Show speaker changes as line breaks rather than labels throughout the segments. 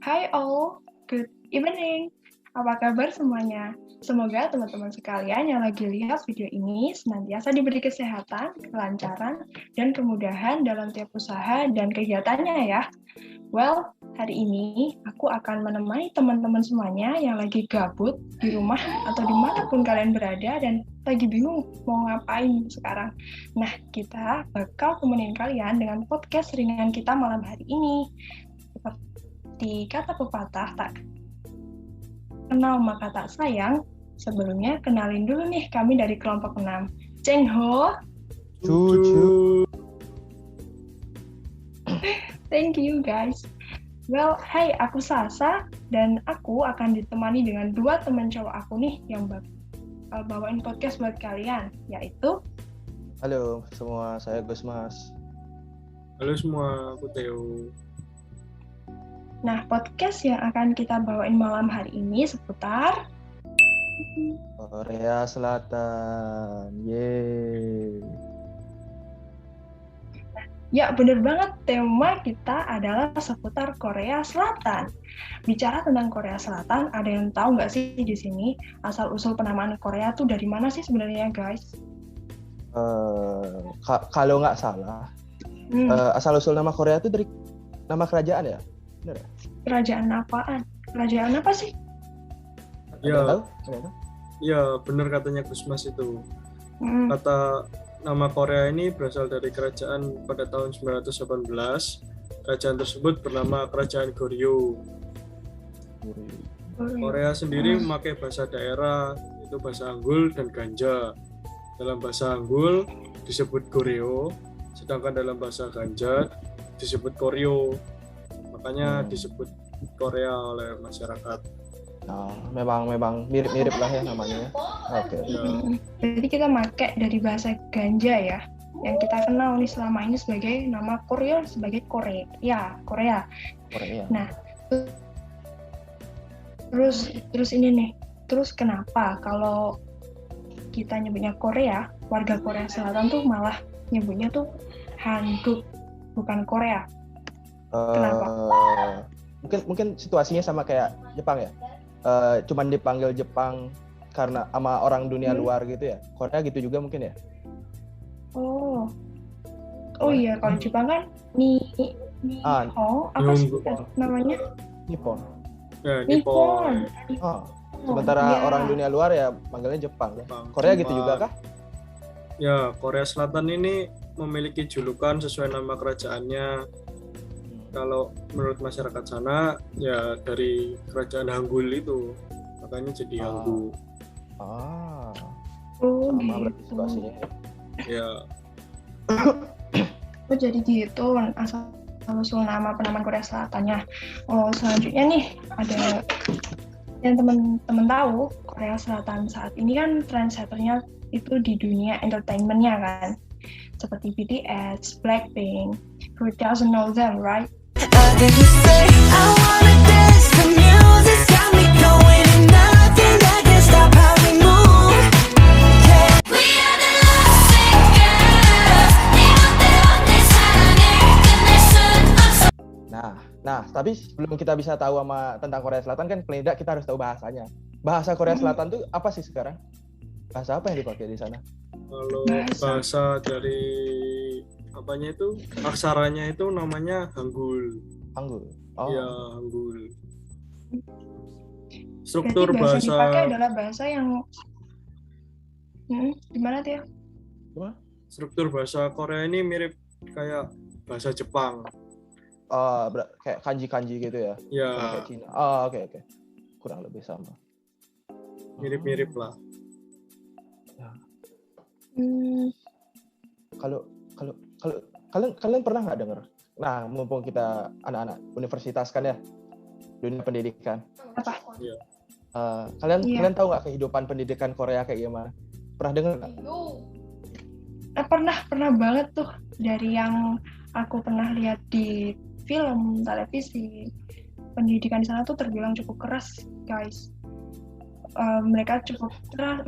Hai all, good evening. Apa kabar semuanya? Semoga teman-teman sekalian yang lagi lihat video ini senantiasa diberi kesehatan, kelancaran, dan kemudahan dalam tiap usaha dan kegiatannya ya. Well, hari ini aku akan menemani teman-teman semuanya yang lagi gabut di rumah atau dimanapun kalian berada dan lagi bingung mau ngapain sekarang. Nah, kita bakal temenin kalian dengan podcast ringan kita malam hari ini. Seperti kata pepatah, tak kenal maka tak sayang. Sebelumnya, kenalin dulu nih kami dari kelompok 6. Ceng Ho.
Cucu.
Thank you guys. Well, hai, aku Sasa dan aku akan ditemani dengan dua teman cowok aku nih yang bakal bawain podcast buat kalian, yaitu
Halo semua, saya Gusmas.
Halo semua, aku Theo.
Nah, podcast yang akan kita bawain malam hari ini seputar
Korea Selatan. Yeay.
Ya, bener banget. Tema kita adalah seputar Korea Selatan. Bicara tentang Korea Selatan, ada yang tahu nggak sih di sini asal-usul penamaan Korea tuh dari mana sih sebenarnya, guys?
Kalau nggak salah, asal-usul nama Korea itu dari nama kerajaan ya? Bener ya?
Kerajaan apaan? Kerajaan apa sih?
Ada
Ya, benar katanya Gusmas itu. Kata nama Korea ini berasal dari kerajaan pada tahun 918. Kerajaan tersebut bernama Kerajaan Goryeo. Korea sendiri memakai bahasa daerah, yaitu bahasa Hangul dan Ganja. Dalam bahasa Hangul disebut Goryeo, sedangkan dalam bahasa Ganja disebut Koryo. Makanya disebut Korea oleh masyarakat.
Nah, memang mirip-mirip lah ya namanya. Oke.
Jadi kita pakai dari bahasa Ganja ya, yang kita kenal nih selama ini sebagai nama Korea sebagai Korea. Nah, terus ini nih, terus kenapa kalau kita nyebutnya Korea, warga Korea Selatan tuh malah nyebutnya tuh Hanguk, bukan Korea? Kenapa?
Mungkin situasinya sama kayak Jepang ya. Cuman dipanggil Jepang karena sama orang dunia luar gitu ya. Korea gitu juga mungkin ya.
Oh iya, kalau Jepang kan Nihon, apa sih namanya?
Nippon.
Ya, Nippon.
Sementara orang dunia luar ya manggilnya Jepang. Korea gitu juga kah?
Ya, Korea Selatan ini memiliki julukan sesuai nama kerajaannya. Kalau menurut masyarakat sana ya dari kerajaan Hangul itu, makanya jadi Hangul.
Sama berarti situasinya.
Ya.
Jadi gitu asal-usul nama penamaan Korea Selatannya. Selanjutnya nih ada yang teman-teman tahu, Korea Selatan saat ini kan trendsetternya itu di dunia entertainment-nya kan, seperti BTS, Blackpink. Who doesn't know them, right?
Nah, tapi sebelum kita bisa tahu tentang Korea Selatan kan paling tidak kita harus tahu bahasanya. Bahasa Korea Selatan tuh apa sih sekarang? Bahasa apa yang dipakai di sana?
Kalau bahasa dari apanya itu, aksaranya itu namanya Hangul.
Hangul.
Ya, Hangul. Struktur
bahasa
bahasa
dipakai adalah bahasa yang gimana tuh ya?
Struktur bahasa Korea ini mirip kayak bahasa Jepang.
Kayak kanji-kanji gitu ya?
Ya.
Kayak Cina. Oke. Kurang lebih sama.
Mirip-mirip lah.
Ya. Kalau kalian pernah nggak dengar? Nah, mumpung kita anak-anak universitas kan ya, dunia pendidikan.
Apa?
Iya.
Kalian tahu nggak kehidupan pendidikan Korea kayak gimana? Pernah dengar nggak?
Pernah banget tuh, dari yang aku pernah lihat di film, televisi. Pendidikan di sana tuh terbilang cukup keras, guys. Mereka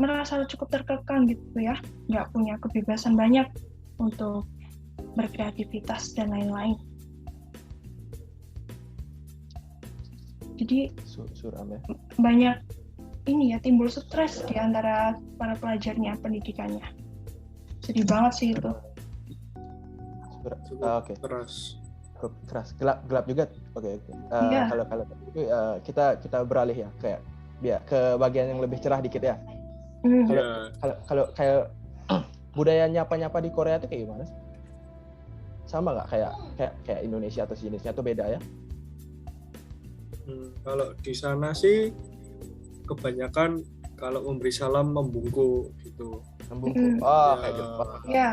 merasa cukup terkekang gitu ya, nggak punya kebebasan banyak untuk berkreativitas dan lain-lain. Jadi
Suram ya.
banyak ini ya, timbul stres di antara para pelajarnya pendidikannya. Sedih banget sih itu.
Oke.
Keras.
Keras, gelap juga. Oke.
Iya.
Kalau itu kita beralih ya kayak ke bagian yang lebih cerah dikit ya. Kalau kayak budaya nyapa di Korea itu kayak gimana sih? Sama nggak kayak Indonesia atau sejenisnya atau beda ya?
Kalau di sana sih kebanyakan kalau memberi salam membungkuk gitu.
Membungkuk. Kayak Jepang.
Ya.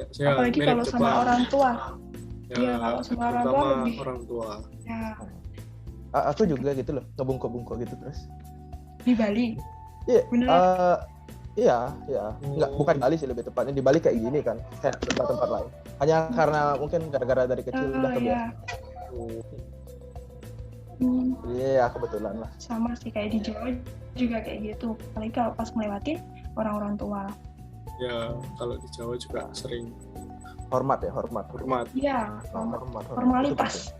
Apalagi kalau
Jepang.
sama orang tua.
Ya,
Iya, kalau sama orang tua lebih.
Orang tua.
Ya.
Aku juga gitu loh, ngebungkuk-bungkuk gitu terus.
Di Bali.
Iya.
Beneran?
Iya. Enggak, bukan Bali sih, lebih tepatnya di Bali kayak gini kan, kayak tempat-tempat lain. Hanya karena mungkin gara-gara dari kecil udah kebiasaan. Iya, kebetulan lah.
Sama sih kayak di Jawa juga kayak gitu. Apalagi kalau pas ngelewatin orang-orang tua.
Ya, kalau di Jawa juga sering
hormat.
Iya,
hormat.
formalitas.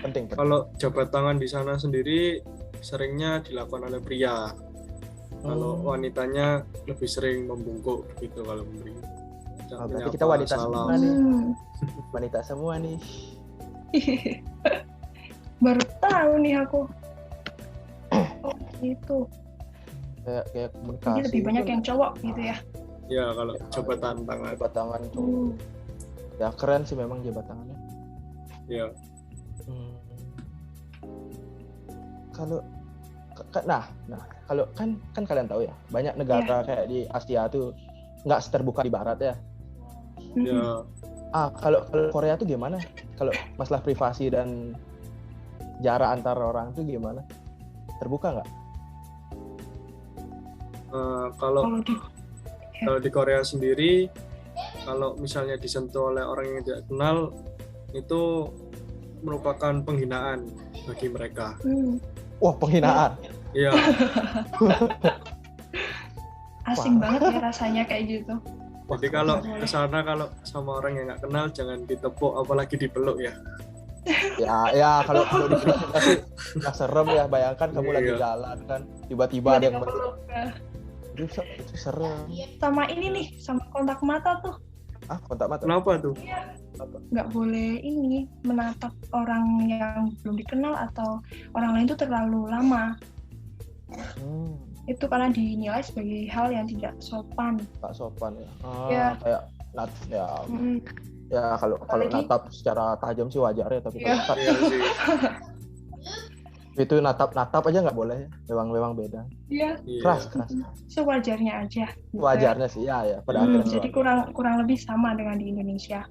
Penting.
Kalau jabat tangan di sana sendiri seringnya dilakukan oleh pria. Kalau wanitanya lebih sering membungkuk gitu kalau memberi.
Berarti kita wanita semua nih. Wanita semua nih.
Baru tahu nih aku. Oh, gitu.
Kayak komunikasi.
Jadi lebih banyak yang cowok gitu ya.
Ya, kalau jabatan tangan.
Jabat tangan cowok. Ya keren sih memang jabat tangannya.
Ya.
Kalau kalau kan kalian tahu ya, banyak negara kayak di Asia tuh nggak seterbuka di Barat ya.
Ya.
Kalau Korea tuh gimana? Kalau masalah privasi dan jarak antar orang tuh gimana? Terbuka nggak?
Kalau di Korea sendiri, kalau misalnya disentuh oleh orang yang tidak kenal, itu merupakan penghinaan bagi mereka.
Wah, penghinaan.
Iya.
Asing banget ya rasanya kayak gitu.
Jadi kalau kesana kalau sama orang yang nggak kenal jangan ditepuk apalagi dipeluk ya.
Ya kalau dipeluk pasti nggak serem ya. Bayangkan kamu lagi jalan kan, tiba-tiba ada yang meluk. Itu serem.
Sama ini nih, sama kontak mata tuh.
Kontak mata?
Kenapa tuh?
Nggak boleh ini menatap orang yang belum dikenal atau orang lain tuh terlalu lama. Itu karena dinilai sebagai hal yang tidak sopan.
Tak sopan ya.
Kayak
ya kalau natap secara tajam sih wajar ya, tapi
iya sih.
Itu natap aja nggak boleh ya. Memang beda.
Iya.
Keras.
Sewajarnya aja.
Wajarnya sih ya. Pada akhirnya.
Jadi kurang lebih sama dengan di Indonesia.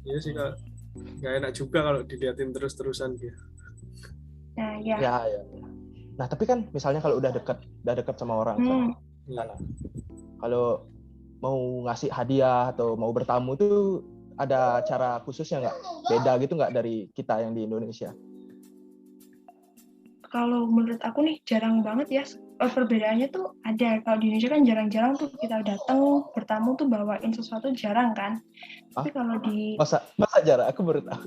Iya sih, Kak. Nggak enak juga kalau diliatin terus-terusan dia.
Nah, ya.
Ya. Nah, tapi kan misalnya kalau udah dekat sama orang sana. Kalau mau ngasih hadiah atau mau bertamu tuh ada cara khususnya nggak? Beda gitu nggak dari kita yang di Indonesia?
Kalau menurut aku nih jarang banget ya. Perbedaannya tuh ada. Kalau di Indonesia kan jarang-jarang tuh kita datang bertamu tuh bawain sesuatu, jarang kan. Tapi kalau di
masa jarang, aku baru tahu.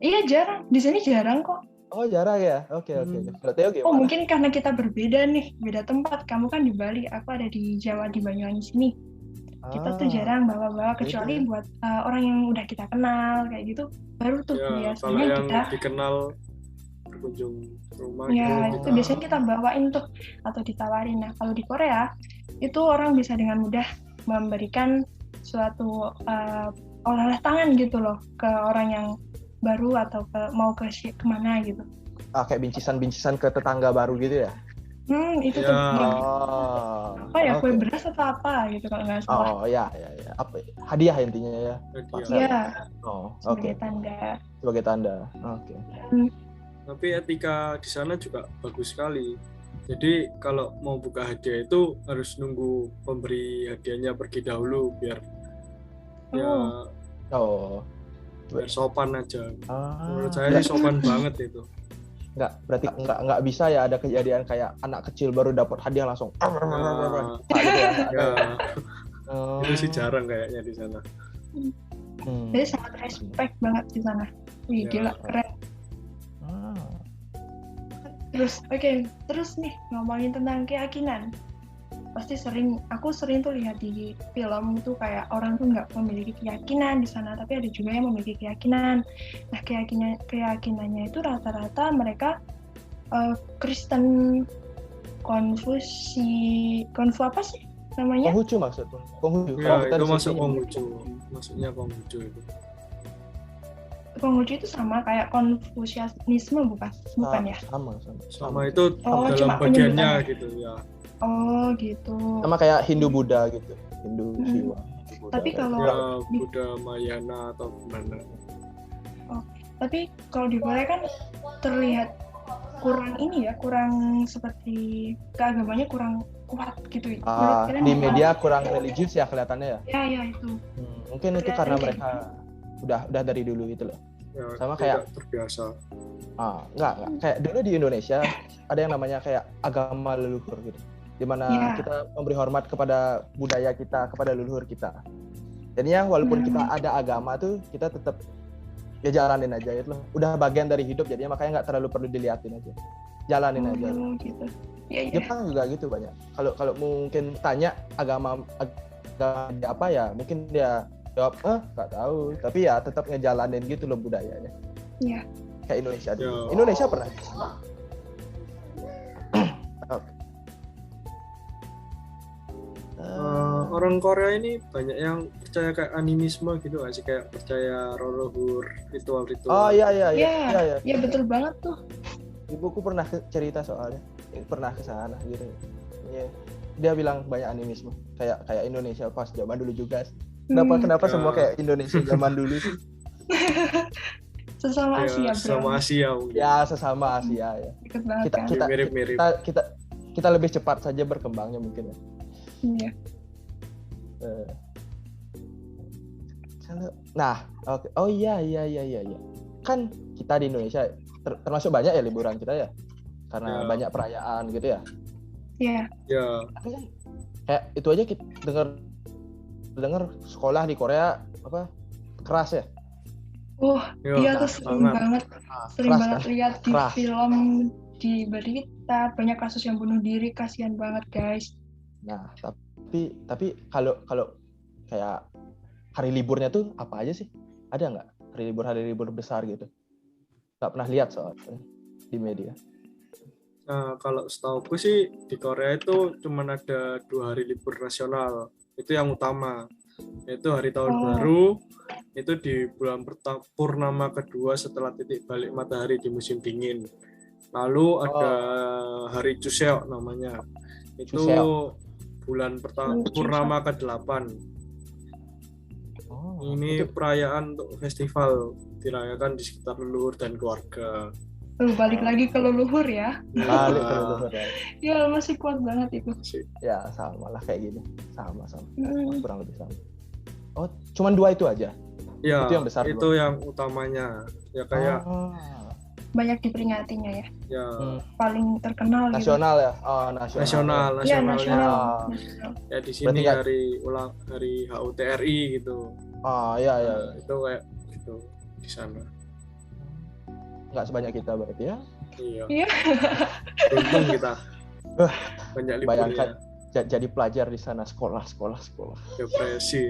Iya jarang, di sini jarang kok.
Oh jarang ya, oke. Kalau Theo gimana?
Oh mungkin karena kita berbeda nih, beda tempat. Kamu kan di Bali, aku ada di Jawa, di Banyuwangi sini. Kita tuh jarang bawa-bawa, kecuali buat orang yang udah kita kenal kayak gitu. Baru tuh
ya,
biasanya
kalau yang
kita
dikenal berkunjung rumah.
Ya itu biasanya kita bawain tuh atau ditawarin. Nah kalau di Korea itu orang bisa dengan mudah memberikan suatu oleh tangan gitu loh ke orang yang baru atau mau ke kemana gitu.
Kayak bincisan ke tetangga baru gitu ya?
Itu tuh apa ya, kue beras atau apa gitu kalau nggak salah.
Oh ya. Apa hadiah intinya ya?
Iya.
Oke. Sebagai tanda. Oke.
Tapi etika di sana juga bagus sekali. Jadi kalau mau buka hadiah itu harus nunggu pemberi hadiahnya pergi dahulu biar biar sopan aja. Menurut saya sih sopan banget itu.
Berarti nggak bisa ya ada kejadian kayak anak kecil baru dapat hadiah langsung.
Itu sih jarang kayaknya di sana.
Jadi sangat respect banget di sana. Wih, gila, keren. Terus nih ngomongin tentang keyakinan. Pasti aku sering tuh lihat di film itu kayak orang tuh nggak memiliki keyakinan di sana, tapi ada juga yang memiliki keyakinan. Nah, keyakinannya itu rata-rata mereka Kristen, Konfu apa sih namanya?
Konghucu maksudnya. Konghucu.
Ya, itu masuk Konghucu. Maksudnya Konghucu itu.
Konghucu itu sama kayak Konfusianisme bukan ya?
Sama itu dalam bagiannya gitu ya.
Oh gitu.
Sama kayak Hindu Buddha gitu. Hindu Siwa.
Tapi kalau
ya, Buddha Mahayana atau gimana.
Oh, tapi kalau di Korea kan terlihat kurang seperti keagamannya kurang kuat gitu.
Di media kurang religius ya kelihatannya ya.
Ya itu.
Mungkin itu karena mereka udah dari dulu itu loh.
Ya,
sama kayak
terbiasa.
Enggak. Kayak dulu di Indonesia ada yang namanya kayak agama leluhur gitu. Di mana kita memberi hormat kepada budaya kita, kepada leluhur kita. Jadinya walaupun kita ada agama tuh, kita tetap ya jalanin aja itu loh. Udah bagian dari hidup, jadinya makanya nggak terlalu perlu diliatin aja. Jalanin aja.
Gitu. Ya.
Jepang juga gitu banyak. Kalau mungkin tanya agama apa ya, mungkin dia jawab nggak tahu. Tapi ya tetap ngejalanin gitu loh budayanya.
Iya.
Kayak Indonesia dulu. Indonesia pernah.
Orang Korea ini banyak yang percaya kayak animisme gitu nggak sih, kayak percaya leluhur, ritual-ritual.
Oh iya.
Iya betul banget tuh.
Ibuku pernah cerita soalnya, pernah ke sana gitu. Iya. Dia bilang banyak animisme, kayak Indonesia pas zaman dulu juga. Kenapa semua kayak Indonesia zaman dulu sih?
Sesama Asia, bro.
Sesama Asia.
Ya, sesama Asia ya.
Deket banget kan.
Mirip-mirip.
Kita lebih cepat saja berkembangnya mungkin ya.
Iya.
Nah, oke. Oh iya. Kan kita di Indonesia termasuk banyak ya liburan kita ya. Karena banyak perayaan gitu ya.
Iya.
Iya.
Kayak itu aja kita dengar sekolah di Korea apa keras ya.
Iya tuh sering banget lihat di film, di berita banyak kasus yang bunuh diri, kasihan banget guys.
Nah, tapi kalau kayak hari liburnya tuh apa aja sih? Ada nggak hari libur besar gitu? Nggak pernah lihat soalnya di media.
Nah, kalau setauku sih di Korea itu cuma ada 2 hari libur nasional. Itu yang utama, yaitu hari tahun baru, itu di bulan purnama kedua setelah titik balik matahari di musim dingin. Lalu ada hari Chuseok namanya, itu bulan purnama ke-8. Ini perayaan untuk festival dirayakan di sekitar leluhur dan keluarga.
Balik lagi ke leluhur ya.
Balik ke leluhur ya.
Ya masih kuat banget itu.
Ya sama lah kayak gini. Sama. Kurang lebih sama. Oh, cuman 2 itu aja?
Ya,
itu yang besar
itu yang utamanya. Ya kayak
banyak diperingatinya ya.
Ya.
Paling terkenal
nasional
gitu.
Ya. Oh,
nasional.
Ya, nasional.
Ya di sini hari HUTRI gitu.
Iya.
Itu kayak gitu di sana.
Nggak sebanyak kita berarti ya?
Iya.
Untung kita. Banyak liburnya.
Bayangkan jadi pelajar di sana, sekolah.
Depresi.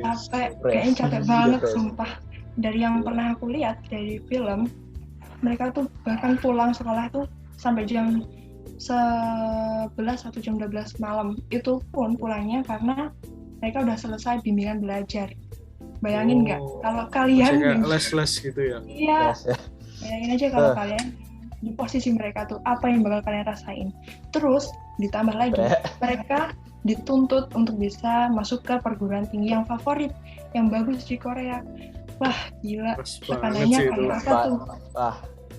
Kayaknya capek banget sumpah. Dari yang pernah aku lihat dari film, mereka tuh bahkan pulang sekolah tuh sampai jam 11 atau jam 12 malam. Itu pun pulangnya karena mereka udah selesai bimbingan belajar. Bayangin nggak kalau kalian
les gitu ya?
Iya. Bayangin aja kalau kalian di posisi mereka tuh apa yang bakal kalian rasain. Terus ditambah lagi mereka dituntut untuk bisa masuk ke perguruan tinggi yang favorit, yang bagus di Korea. Wah gila. Tekanannya kayak apa tuh?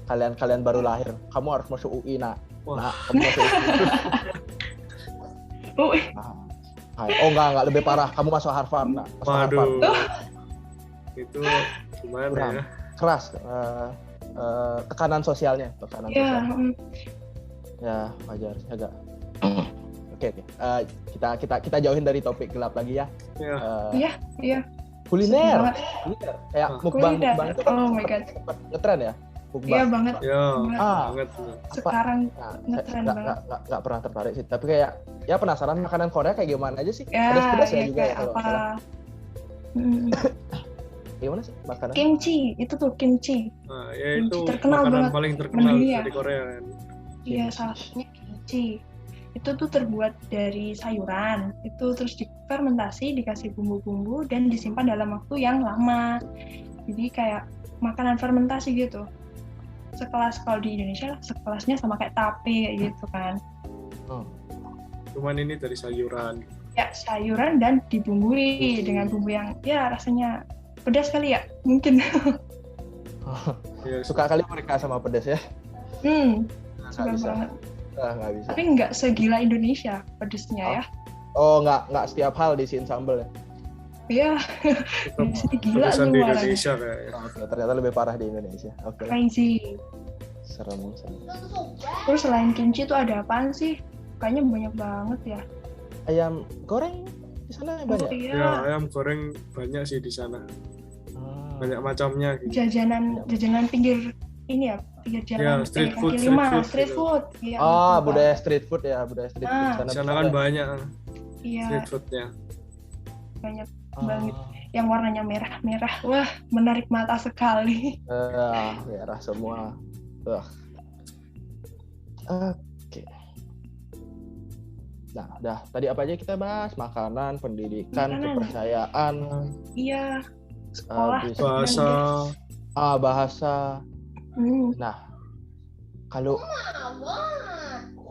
Kalian baru lahir, kamu harus masuk UI nak. Nah, kamu masuk UI. Enggak lebih parah, kamu masuk Harvard nak.
Waduh. Itu gimana ya?
Keras. Tekanan sosialnya. Ya wajar agak. Oke. Kita jauhin dari topik gelap lagi ya.
Iya.
Kuliner. Kayak mukbang itu kan
oh my god.
ngetren ya.
Iya banget.
Ya, banget.
Sekarang ngetren banget.
Nggak pernah tertarik sih. Tapi kayak ya penasaran makanan Korea kayak gimana aja sih?
Ya,
pedas-pedas ya juga
kayak
ya kalau
apa?
Gimana sih makanan?
Kimchi, itu tuh kimchi.
Nah, ya itu
terkenal
makanan
banget
paling terkenal
mendunia.
dari Korea kan.
Iya, salah satunya kimchi. Itu tuh terbuat dari sayuran. Itu terus difermentasi, dikasih bumbu-bumbu dan disimpan dalam waktu yang lama. Jadi kayak makanan fermentasi gitu. Sekelas kalau di Indonesia sekelasnya sama kayak tape gitu kan.
Cuman ini dari sayuran.
Ya, sayuran dan dibumbui dengan bumbu yang ya rasanya pedas kali ya, mungkin.
Suka kali mereka sama pedas ya?
Suka banget.
Nggak bisa.
Tapi nggak segila Indonesia pedasnya ya.
Oh, nggak setiap hal diisiin sambel ya?
Iya. Di sini gila
Pedasan di
semua
Indonesia kayaknya.
Oke, ternyata lebih parah di Indonesia. Oke.
Crazy.
Serem.
Terus selain kimchi itu ada apaan sih? Kayaknya banyak banget ya.
Ayam goreng di sana banyak.
Iya.
Ya, ayam goreng banyak sih di sana. Banyak macamnya gitu.
Jajanan pinggir ini ya, pinggir jalan.
Ya, street food.
Street food. Ya,
budaya street food ya, budaya street food.
Di sana kan banyak street
Iya.
foodnya.
Banyak banget. Yang warnanya merah-merah. Wah, menarik mata sekali.
Merah semua. Oke. Nah, tadi apa aja kita bahas? Makanan, pendidikan, kepercayaan.
Iya. Sekolah.
Bahasa. Nah, kalau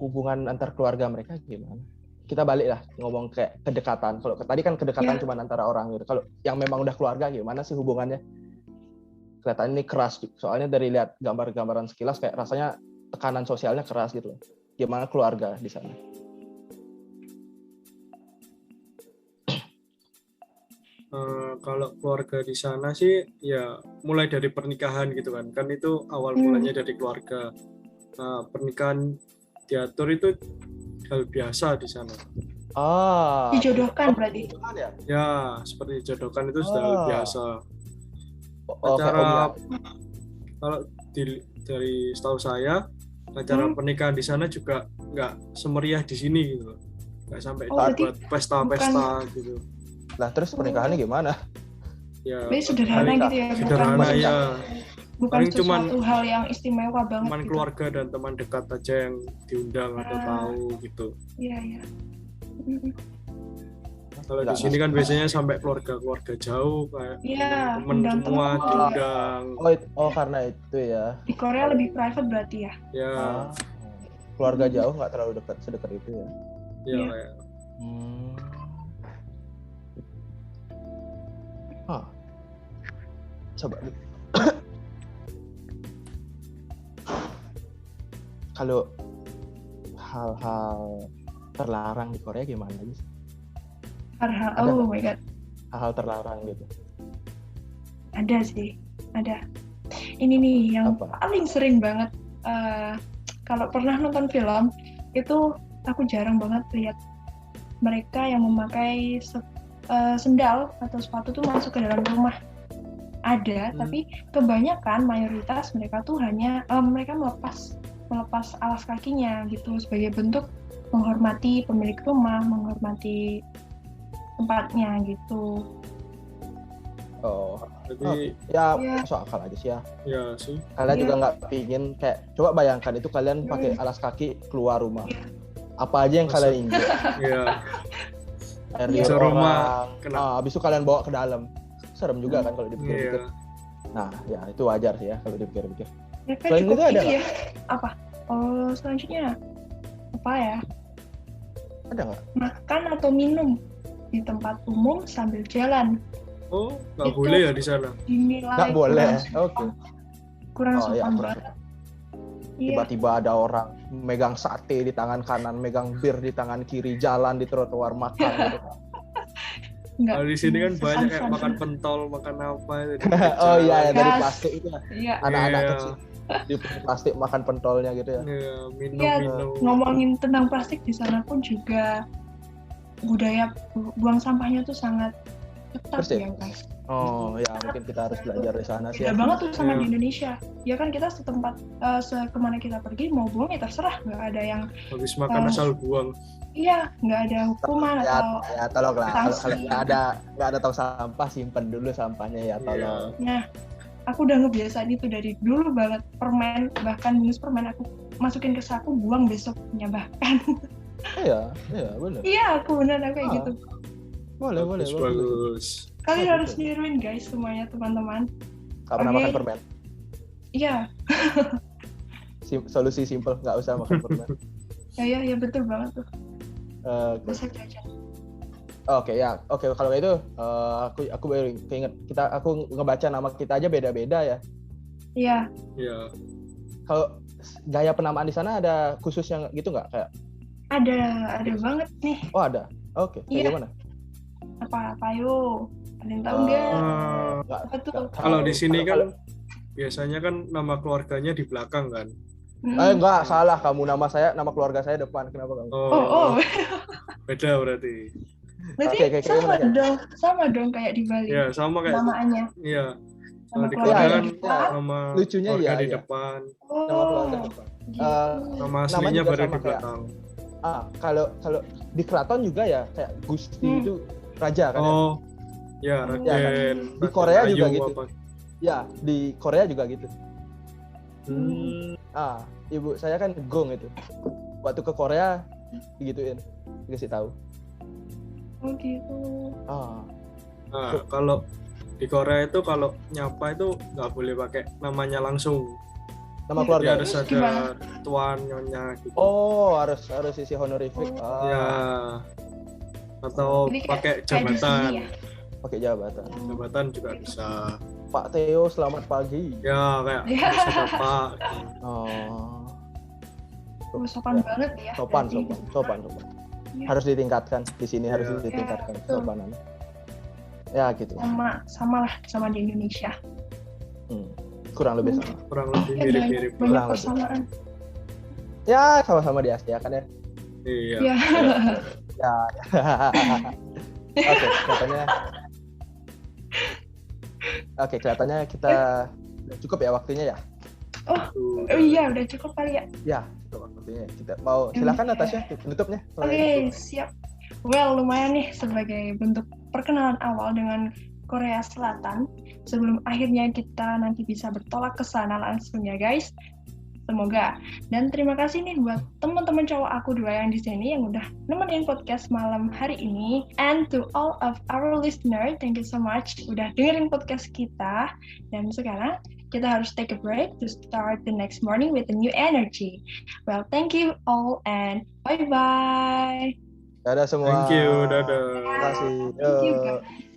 hubungan antar keluarga mereka gimana? Kita balik lah ngomong kayak kedekatan. Kalau tadi kan kedekatan cuma antara orang gitu. Kalau yang memang udah keluarga gimana sih hubungannya? Kelihatan ini keras. Soalnya dari lihat gambar-gambaran sekilas kayak rasanya tekanan sosialnya keras gitu. Gimana keluarga di sana?
Kalau keluarga di sana sih ya mulai dari pernikahan gitu kan itu awal mulanya dari keluarga. Nah, pernikahan diatur itu hal biasa di sana.
Dijodohkan berarti.
Ya, seperti dijodohkan itu sudah hal biasa. Kalau dari setahu saya acara pernikahan di sana juga nggak semeriah di sini gitu, nggak sampai buat pesta-pesta gitu.
Lah terus pernikahannya gimana?
Ya,
sederhana gitu ya.
Sederhana ya.
Bukan sesuatu hal yang istimewa banget.
Teman gitu. Keluarga dan teman dekat aja yang diundang atau tahu gitu.
Iya.
Kalau di sini kan biasanya sampai keluarga jauh kayak teman semua diundang.
Karena itu ya.
Di Korea lebih private berarti ya?
Ya.
Keluarga jauh nggak terlalu sedekat itu ya?
Iya. Ya.
Coba. Kalau hal-hal terlarang di Korea gimana sih?
Oh my god.
Hal-hal terlarang gitu.
Ada sih, ada. Ini nih yang paling sering banget. Kalau pernah nonton film itu aku jarang banget lihat mereka yang memakai sendal atau sepatu tuh masuk ke dalam rumah. Ada, tapi kebanyakan mayoritas mereka tuh hanya mereka melepas alas kakinya gitu sebagai bentuk menghormati pemilik rumah, menghormati tempatnya gitu.
Jadi ya masuk akal aja sih ya.
Ya sih.
Kalian juga nggak pingin kayak coba bayangkan itu kalian pakai alas kaki keluar rumah. Apa aja yang kalian injek?
Iya.
Air di rumah. Habis itu kalian bawa ke dalam. Serem juga kan kalau dipikir-pikir. Nah, ya itu wajar sih ya kalau dipikir-pikir.
Selain itu ada ya? Apa? Selanjutnya apa ya?
Ada nggak?
Makan atau minum di tempat umum sambil jalan.
Nggak boleh ya di sana?
Nggak boleh. Oke.
Kurang sopan banget.
Tiba-tiba ada orang megang sate di tangan kanan, megang bir di tangan kiri, jalan di trotoar makan gitu.
Kalau di sini kan banyak kayak makan pentol, makan apa itu.
Iya, dari plastik itu ya. Anak-anak kecil di plastik makan pentolnya gitu ya.
Minum.
Ngomongin tentang plastik di sana pun juga budaya buang sampahnya tuh sangat ketat ya guys.
Oh ya, mungkin kita harus belajar di sana sih.
Beda banget tuh sama di Indonesia. Ya kan kita setempat kemana kita pergi mau buang ya terserah, nggak ada yang
habis makan asal buang.
Iya, nggak ada hukuman atau
tolonglah kalau nggak ada tong sampah, simpen dulu sampahnya ya, tolong.
Nah, aku udah ngebiasain itu dari dulu banget. Permen, bahkan minus permen aku masukin ke saku, buang besoknya bahkan.
Iya benar.
Iya, aku benar kayak gitu.
Boleh.
Bagus.
Kalian harus niruin guys semuanya teman-teman.
Gak pernah makan permen.
Iya.
Solusi simple, nggak usah makan permen.
Ya betul banget tuh. Bisa jajan.
Oke, kalau kayak itu aku baru keinget aku ngebaca nama kita aja beda-beda ya.
Iya.
Kalau gaya penamaan di sana ada khususnya gitu nggak kayak?
Ada banget nih.
Oh ada. Oke. Kayak gimana?
Apa yo? Ada yang tahu nggak? Apa tuh?
Kalau di sini kan biasanya kan nama keluarganya di belakang kan.
Enggak, salah kamu. Nama keluarga saya depan. Kenapa kamu?
Oh.
Beda berarti.
Berarti sama dong kayak di Bali.
Iya, sama kayak
namaannya.
Iya. Kalau di
keluarga
Korea kan
depan.
nama
lucunya
keluarga
ya
di depan.
Nama keluarga depan.
Nama aslinya baru di belakang.
Kalau di keraton juga ya kayak Gusti itu raja kan
ya Raden.
Di Korea juga gitu.
Apa?
Ya, di Korea juga gitu. Ibu saya kan Gong itu. Waktu ke Korea digituin, dikasih tahu.
Oh gitu.
Nah, kalau di Korea itu kalau nyapa itu nggak boleh pakai namanya langsung.
Nama keluarga.
Harus ada tuan, nyonya gitu.
Oh, harus isi honorific.
Ya. Atau pakai jabatan.
Pakai jabatan.
Jabatan juga bisa.
Pak Theo, selamat pagi.
Ya, kayak bisa Bapak.
Sopan banget ya.
Sopan. Harus ditingkatkan di sini, harus ditingkatkan kesopanan. Ya gitu.
Sama di Indonesia.
Kurang lebih sama.
Kurang lebih mirip-mirip.
Banyak persamaan.
Ya, sama-sama di Asia kan ya.
Iya.
Ya. Oke, kelihatannya kita cukup ya waktunya ya.
Iya, udah cukup kali ya.
Ya, cukup waktunya. Kita mau silakan Natasha penutupnya.
Oke, siap. Well, lumayan nih sebagai bentuk perkenalan awal dengan Korea Selatan sebelum akhirnya kita nanti bisa bertolak ke sana langsung ya guys. Semoga. Dan terima kasih nih buat teman-teman cowok aku dua yang di sini yang udah nemenin podcast malam hari ini. And to all of our listener, thank you so much udah dengerin podcast kita. Dan sekarang kita harus take a break to start the next morning with a new energy. Well, thank you all and bye-bye.
Dadah semua.
Thank you, dadah.
Terima kasih.
Thank you guys.